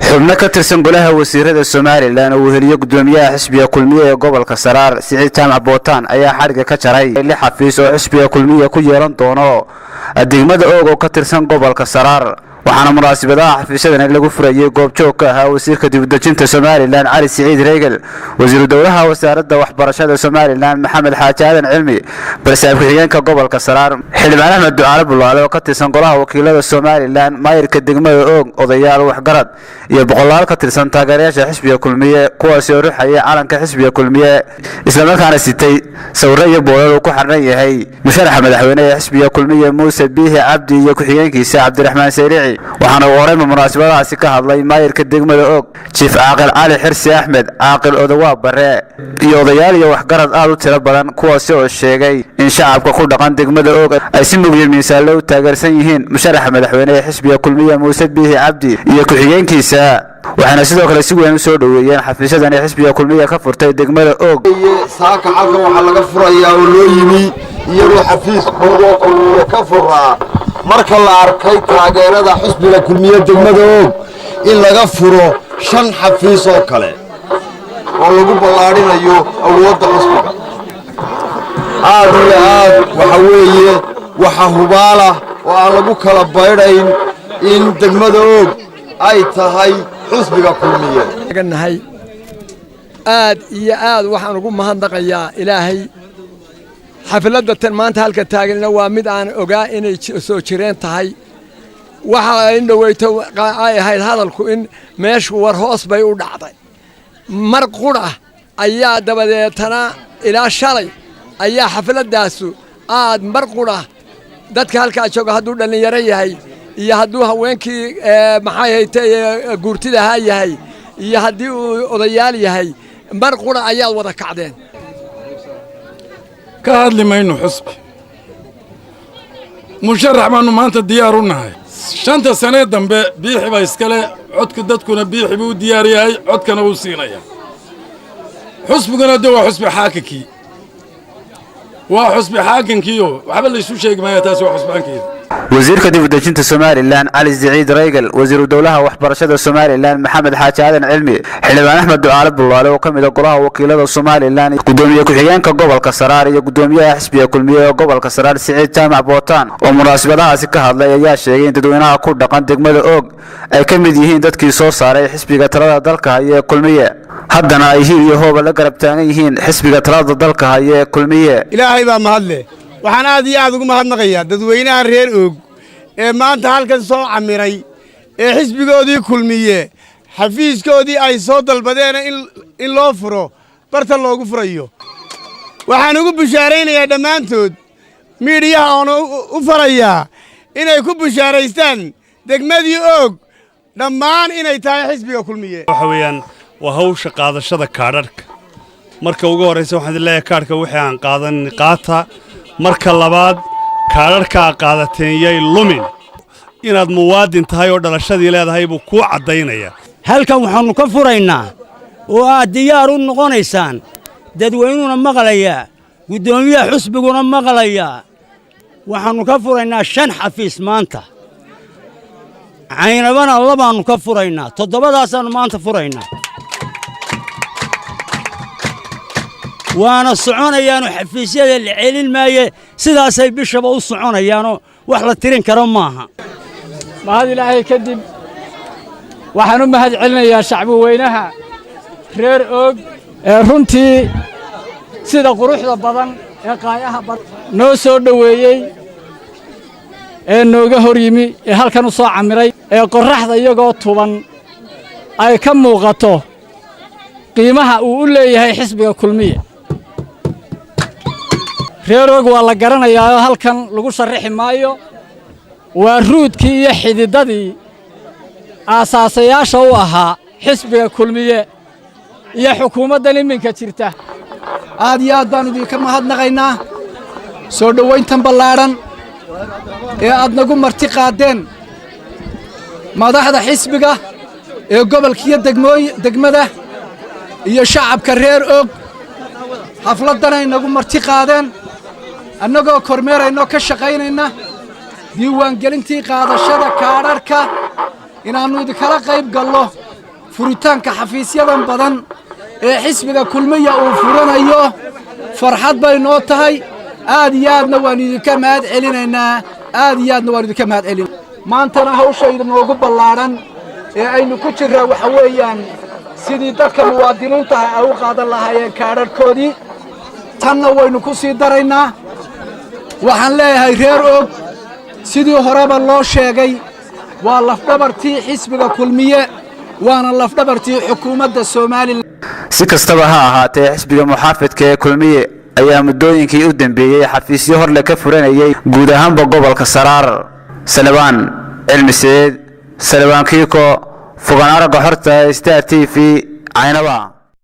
xubno ka tirsan golaha wasiirada Soomaaliland oo weheliyo gudoomiyaha xisbiga kulmiye ee gobolka Saraar Siciid Jaamac Bootaan ayaa xariga ka jaray lix xafiis oo xisbiga kulmiye ku yeelan doono degmada oo ka tirsan gobolka Saraar waxaana munaasabadaha xafiisyadana lagu furayay goobjoog ka ah wasiirka dibadejinta Soomaaliland Cali Siciid Reegal wasiir dowlaha wasaaradda waxbarashada Soomaaliland Maxamed Xaaji Aadan Cilmi barsaab ku-xigeenka gobolka Saraar xildhibaan Axmed Ducaale Bulaale oo ka tirsan golaha wakiilada Soomaaliland maayirka degmada odayaal waxgarad iyo boqolaal ka tirsan taageerayaasha xisbiga kulmiye kuwaas oo ruuxaya calanka xisbiga kulmiye isla markaana sitay sawirro iyo boolal ku xirnaan yahay musharaxa madaxweynaha xisbiga kulmiye Muuse Biixi Cabdi iyo ku-xigeenkiisa Cabdiraxmaan Sayrici waxaana horay munaasabadahaasi ka hadlay maayirka degmada Chief Caaqil Cali Xirsi Axmed Caaqil Odawa Bare iyo odayaal iyo waxgarad aad u tiro badan kuwaas oo sheegay in shacabka ku dhaqan degmada ay si mugdiin miisaan loo taageersan yihiin musharaxa madaxweynaha xisbiga kulmiye Muuse Biixi Cabdi iyo ku-xigeenkiisa waxaana sidoo kale si weyn u soo dhaweeyeen xafiisyadani xisbiga kulmiye ka furtay degmada saaka halka waxa laga furayaa oo loo yimi iyadoo xafiis kulmiye ka furaa marka la arkay taageerada xisbiga kulmiye degmada in laga furo 5 xafiis oo kale oo lagu ballaarinayo awoodda xisbiga aad waxa weeye waxa hubaala oo aan lagu kala bayrayn in degmada ay tahay xisbiga kulmiye ganahay aad iyo aad waxaan ugu mahadnaqayaa ilaahay xafladda tan maanta halka taaganina waa mid aan ogaa inay soo jireen tahay waxa ay dhaweyto ay ahayd hadalku in meeshu war hoos bay u dhacday mar qura ayaa dabadeetana ilaa shalay ayaa xafladaasu aad mar qura dadka halka jooga hadduu dhalinyaro yahay iyo hadduu haweenkii maxay haytay guurtida ha yahay iyo haddii uu odayaal yahay mar qura ayaa wada kacdeen ka hadli mayno xusbi musharax baanu maanta diyaar u nahay 5 sano dambe biixi baa iskale codka dadkuna biixi buu diyaar yahay codkana uu siinaya xusbiguna waa xusbi xaakinkii waxba la isu sheegi maayo taas waa xusbaankeeda wasiirka dibadejinta Soomaaliland Cali Siciid Reegal wasiir dowlaha waxbarashada Soomaaliland Maxamed Xaaji Aadan Cilmi xildhibaan Axmed Ducaale Bulaale oo kamid ah golaha wakiilada Soomaaliland gudoomiye ku-xigeenka gobolka Saraar iyo gudoomiyaha xisbiga kulmiye ee gobolka Saraar Siciid Jaamac Bootaan oo munaasabadahaasi ka hadlay ayaa sheegay in dadweynaha ku dhaqan degmada ay kamid yihiin dadkii soo saaray xisbiga talada dalka ee kulmiye haddana ay hiil iyo hoob la garab taagan yihiin xisbiga talada dalka ee kulmiye ilaahay baa mahadle waxaan aad iyo aad ugu mahadnaqayaa dadweynaha reer og ee maanta halkan soo camiray ee xisbigoodii kulmiye xafiiskoodii ay soo dalbadeen in loo furo barta loogu furayo waxaan ugu bishaaraynayaa dhammaantood miidiyaha oon u farayaa inay ku bishaaraystaan degmadii og dhammaan inay tahay xisbiga kulmiye waxa weeyaan waa hawsha qaadashada kaadhadhka marka ugu horreysa waxaan leeyahay kaadhka wixii aan qaadan qaata marka labaad kaadhadhka qaadateen yay lumin inaad muwaadin tahay oo dhalashadii leedahay buu ku cadaynaya halkan waxaanu ka furaynaa oo aad diyaar u noqonaysaan dadweynuhuna maqlayaa gudoomiyaha xusbiguna maqlayaa waxaanu ka furaynaa 5 xafiis maanta caynabana labaanu ka furaynaa 7daasaanu maanta furaynaa waana soconayaan xafiisyada la celin maaye sidaasay bishaba u soconayaan wax la tirin karo maaha mahad ilaahay kadib waxaan u mahad celinayaa shacbi weynaha reer og ee runtii sida quruxda badan ee qaayaha badan noo soo dhaweeyay ee nooga hor yimi ee halkan u soo camiray ee qorraxda iyagoo tuban ay ka muuqato qiimaha uu u leeyahay xisbiga kulmiye reer og waa la garanayaa halkan lagu sharaxi maayo waa ruudkii iyo xididadii aasaasayaasha u ahaa xisbiga kulmiye iyo xukuumaddan iminka jirta aad iyo aad baan idinka mahadnaqaynaa soo dhowayntan ballaaran ee aad nagu marti qaadeen madaxda xisbiga ee gobolkiyo degmada iyo shacabka reer og xafladdanay nagu marti qaadeen annagoo kormeerayno ka shaqaynayna diiwaangelintii qaadashada kaadhadhka inaannu idinkala qayb gallo furitaanka xafiisyadan badan ee xisbiga kulmiya uu furanayo farxad bay noo tahay aad iyo aadna waannu idinka mahad celinaynaa aad iyo aadna waannu idinka mahad celin maantana hawshayda noogu ballaadhan ee aynu ku jirraa waxa weeyaan sidii dadka muwaadiniintaha ay u qaadan lahaayeen kaadharhkoodii tanna waynu ku sii daraynaa waxaan leeyahay reer og sidii horeba loo sheegay waa lafdhabartii xisbiga kulmiye waana lafdhabartii xukuumadda Soomaaliland si kastaba ha ahaatee xisbiga muxaafidka ee kulmiye ayaa muddooyinkii u dambeeyay xafiisyo hor le ka furanayay guud ahaanba gobolka Saraar Salabaan Cilmi Said Salabaan Kiiko fogaan aragga xorta Star TV Aynaba